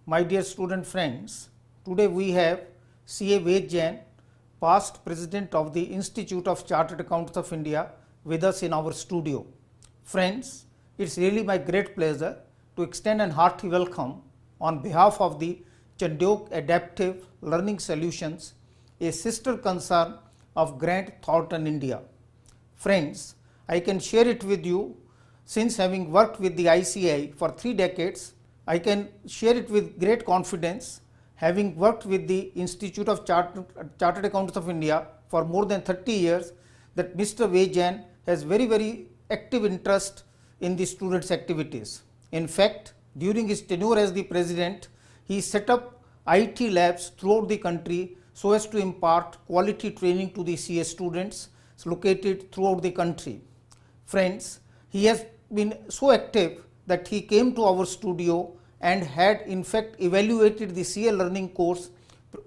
My dear student friends, today we have CA Ved Jain, past President of the Institute of Chartered Accountants of India, with us in our studio. Friends, it's really my great pleasure to extend a hearty welcome on behalf of the Chandiok Adaptive Learning Solutions, a sister concern of Grant Thornton India. Friends, I can share it with you. Since having worked with the ICI for 3 decades, I can share it with great confidence, having worked with the Institute of Chartered Accountants of India for more than 30 years, that Mr. Ved Jain has very active interest in the students' activities. In fact, during his tenure as the president, he set up IT labs throughout the country so as to impart quality training to the CA students located throughout the country. Friends, he has been so active that he came to our studio and had in fact evaluated the CA learning course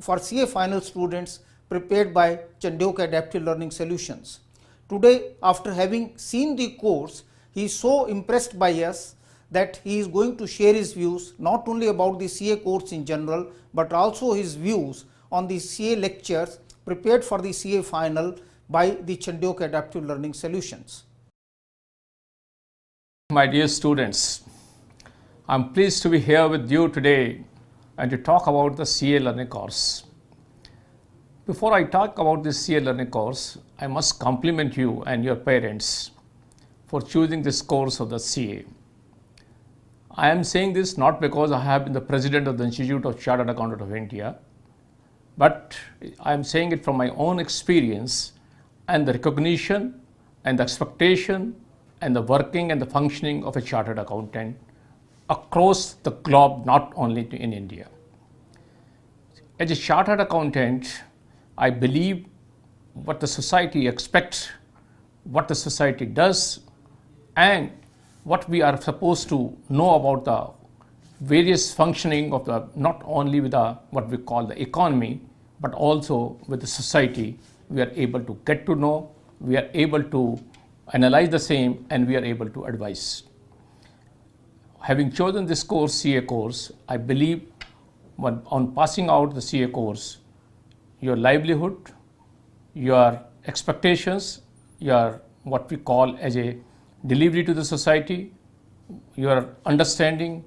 for CA final students prepared by Chandiok Adaptive Learning Solutions. Today, after having seen the course, he is so impressed by us that he is going to share his views not only about the CA course in general, but also his views on the CA lectures prepared for the CA final by the Chandiok Adaptive Learning Solutions. My dear students, I am pleased to be here with you today and to talk about the CA learning course. Before I talk about this CA learning course, I must compliment you and your parents for choosing this course of the CA. I am saying this not because I have been the president of the Institute of Chartered Accountants of India, but I am saying it from my own experience and the recognition and the expectation and the working and the functioning of a chartered accountant across the globe, not only in India. As a chartered accountant, I believe what the society expects, what the society does, and what we are supposed to know about the various functioning of the, not only with the, what we call the economy, but also with the society, we are able to get to know, we are able to analyze the same, and we are able to advise. Having chosen this course, CA course, I believe on passing out the CA course, your livelihood, your expectations, your what we call as a delivery to the society, your understanding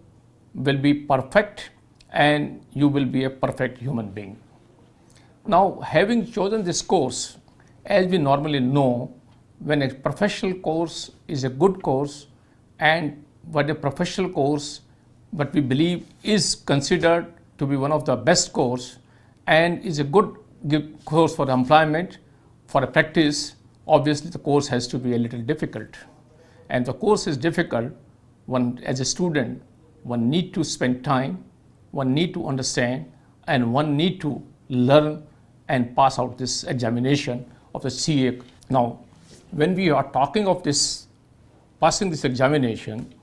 will be perfect and you will be a perfect human being. Now, having chosen this course, as we normally know, when a professional course is a good course, and what a professional course, what we believe is considered to be one of the best course and is a good course for employment, for a practice, obviously the course has to be a little difficult. And the course is difficult, one as a student, one need to spend time, one need to understand, and one need to learn and pass out this examination of the CA. Now, when we are talking of this, passing this examination,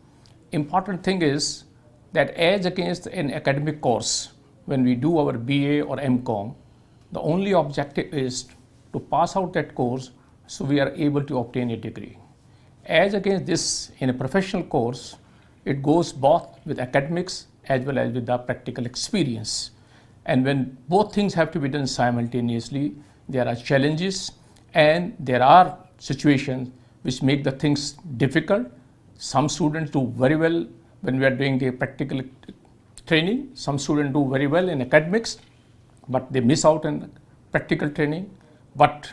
important thing is that as against an academic course, when we do our BA or MCom, the only objective is to pass out that course so we are able to obtain a degree. As against this, in a professional course, it goes both with academics as well as with the practical experience. And when both things have to be done simultaneously, there are challenges and there are situations which make the things difficult. Some students do very well when we are doing the practical training. Some students do very well in academics, but they miss out on practical training. But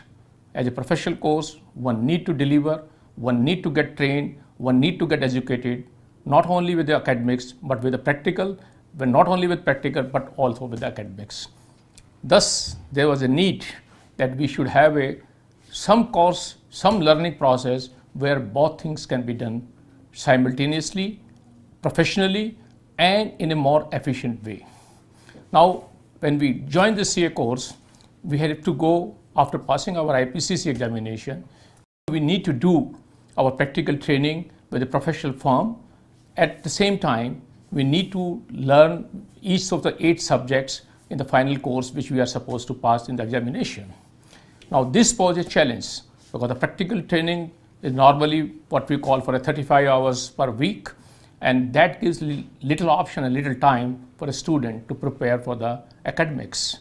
as a professional course, one need to deliver, one need to get trained, one need to get educated, not only with the academics, but with the practical, but not only with practical, but also with the academics. Thus, there was a need that we should have some course, some learning process where both things can be done simultaneously, professionally, and in a more efficient way. Now, when we joined the CA course, we had to go, after passing our IPCC examination, we need to do our practical training with a professional firm. At the same time, we need to learn each of the 8 subjects in the final course which we are supposed to pass in the examination. Now, this poses a challenge because the practical training is normally what we call for a 35 hours per week, and that gives little option and little time for a student to prepare for the academics.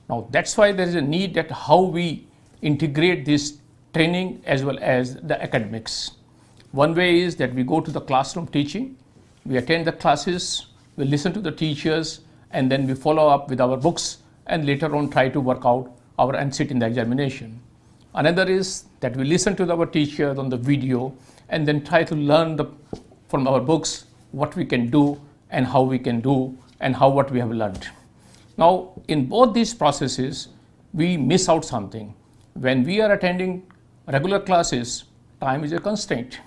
Now that's why there is a need that how we integrate this training as well as the academics. One way is that we go to the classroom teaching, we attend the classes, we listen to the teachers, and then we follow up with our books and later on try to work out our and sit in the examination. Another is that we listen to our teachers on the video and then try to learn from our books what we can do and how we can do and what we have learned. Now, in both these processes, we miss out something. When we are attending regular classes, time is a constraint.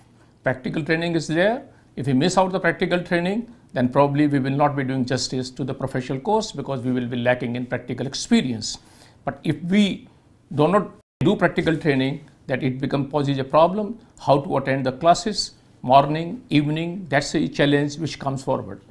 Practical training is there. If we miss out the practical training, then probably we will not be doing justice to the professional course because we will be lacking in practical experience. But if we do not do practical training, that it poses a problem. How to attend the classes, morning, evening, that's a challenge which comes forward.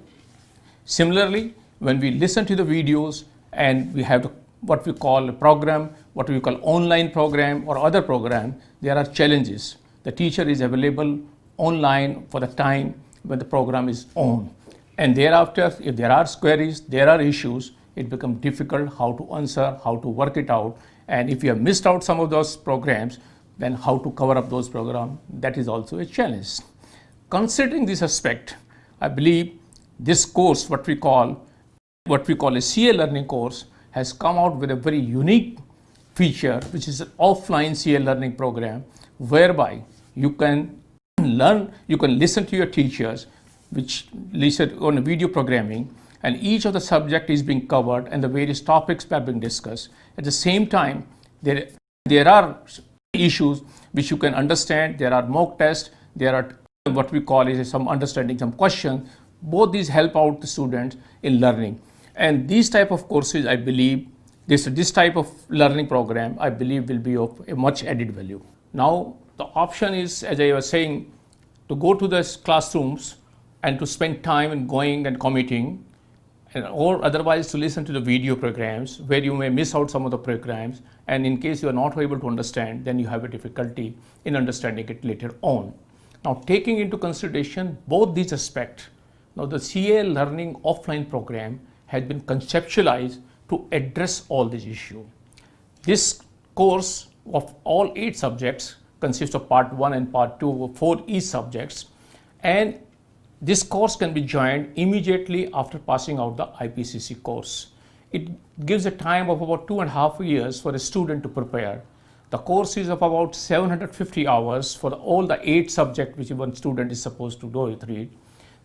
Similarly, when we listen to the videos and we have what we call a program, what we call online program or other program, there are challenges. The teacher is available online for the time when the program is on. And thereafter, if there are queries, there are issues, it becomes difficult how to answer, how to work it out. And if you have missed out some of those programs, then how to cover up those programs, that is also a challenge. Considering this aspect, I believe this course, what we call a CA learning course, has come out with a very unique feature, which is an offline CA learning program, whereby you can learn, you can listen to your teachers, which listen on video programming, and each of the subject is being covered and the various topics are being discussed. At the same time, there are issues which you can understand, there are mock tests, there are what we call is some understanding, some questions. Both these help out the students in learning. And these type of courses, I believe, this type of learning program, I believe will be of a much added value. Now, the option is, as I was saying, to go to the classrooms and to spend time in going and committing, or otherwise to listen to the video programs where you may miss out some of the programs, and in case you are not able to understand, then you have a difficulty in understanding it later on. Now, taking into consideration both these aspects, now the CA learning offline program has been conceptualized to address all these issues. This course of all 8 subjects consists of part 1 and part 2 of 4 each subjects, and this course can be joined immediately after passing out the IPCC course. It gives a time of about 2.5 years for a student to prepare. The course is of about 750 hours for all the 8 subjects which one student is supposed to read.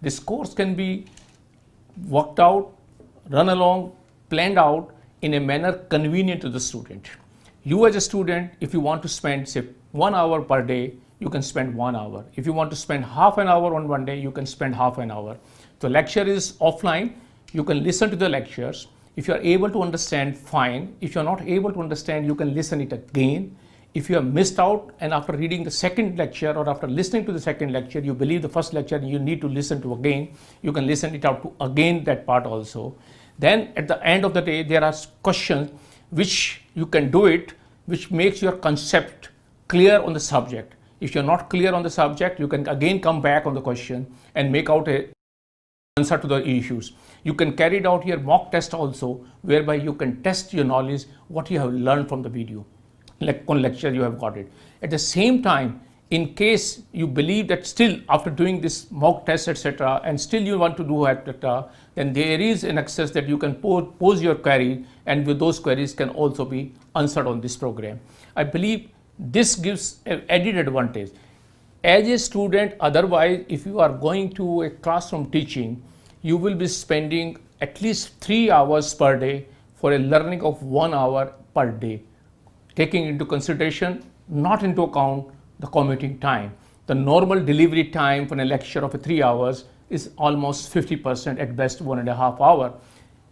This course can be worked out, run along, planned out in a manner convenient to the student. You as a student, if you want to spend say 1 hour per day, you can spend 1 hour. If you want to spend half an hour on one day, you can spend half an hour. The lecture is offline, you can listen to the lectures. If you are able to understand, fine. If you are not able to understand, you can listen it again. If you have missed out and after reading the second lecture or after listening to the second lecture, you believe the first lecture you need to listen to again, you can listen it out to again that part also. Then at the end of the day, there are questions which you can do it, which makes your concept clear on the subject. If you're not clear on the subject, you can again come back on the question and make out a answer to the issues. You can carry it out your mock test also, whereby you can test your knowledge, what you have learned from the video, like on lecture you have got it. At the same time, in case you believe that still after doing this mock test, etc., and still you want to do etc., then there is an access that you can pose your query, and with those queries can also be answered on this program. I believe this gives an added advantage. As a student, otherwise, if you are going to a classroom teaching, you will be spending at least 3 hours per day for a learning of 1 hour per day, taking into consideration, not into account the commuting time. The normal delivery time for a lecture of 3 hours is almost 50%, at best 1.5 hours,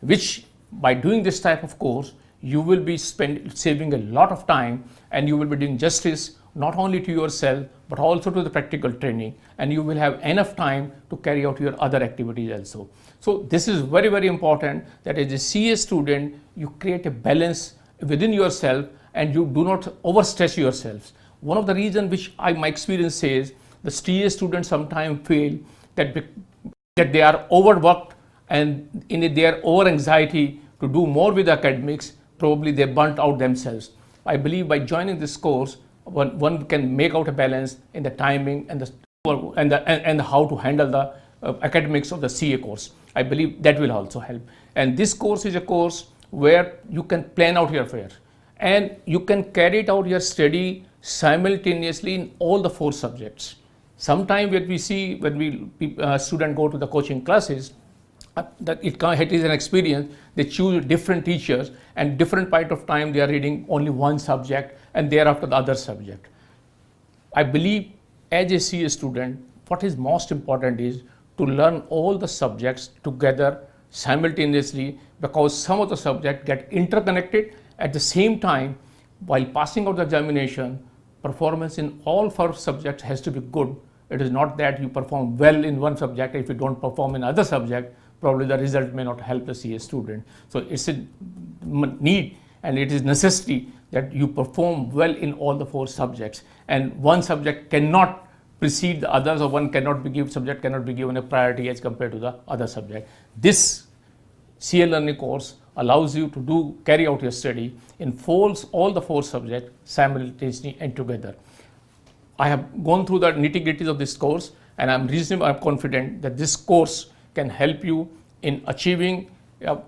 which by doing this type of course, you will be saving a lot of time, and you will be doing justice not only to yourself but also to the practical training, and you will have enough time to carry out your other activities also. So this is very, very important that as a CA student, you create a balance within yourself and you do not overstress yourselves. One of the reasons which my experience says the CA students sometimes feel that that they are overworked and in their over anxiety to do more with academics, probably they burnt out themselves. I believe by joining this course, one can make out a balance in the timing and how to handle the academics of the CA course. I believe that will also help. And this course is a course where you can plan out your affairs and you can carry out your study simultaneously in all the 4 subjects. Sometimes when we see, when students go to the coaching classes, that it is an experience, they choose different teachers and different point of time they are reading only one subject and thereafter the other subject. I believe as a CA student, what is most important is to learn all the subjects together simultaneously, because some of the subjects get interconnected. At the same time, while passing out the examination, performance in all 4 subjects has to be good. It is not that you perform well in one subject, if you don't perform in other subject, probably the result may not help the CA student. So it's a need and it is necessity that you perform well in all the 4 subjects, and one subject cannot precede the others, or subject cannot be given a priority as compared to the other subject. This CA learning course allows you to carry out your study in all the 4 subjects simultaneously and together. I have gone through the nitty-gritties of this course, and I'm confident that this course can help you in achieving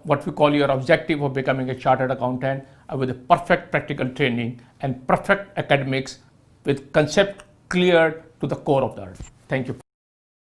what we call your objective of becoming a chartered accountant with a perfect practical training and perfect academics with concept clear to the core of the art. Thank you.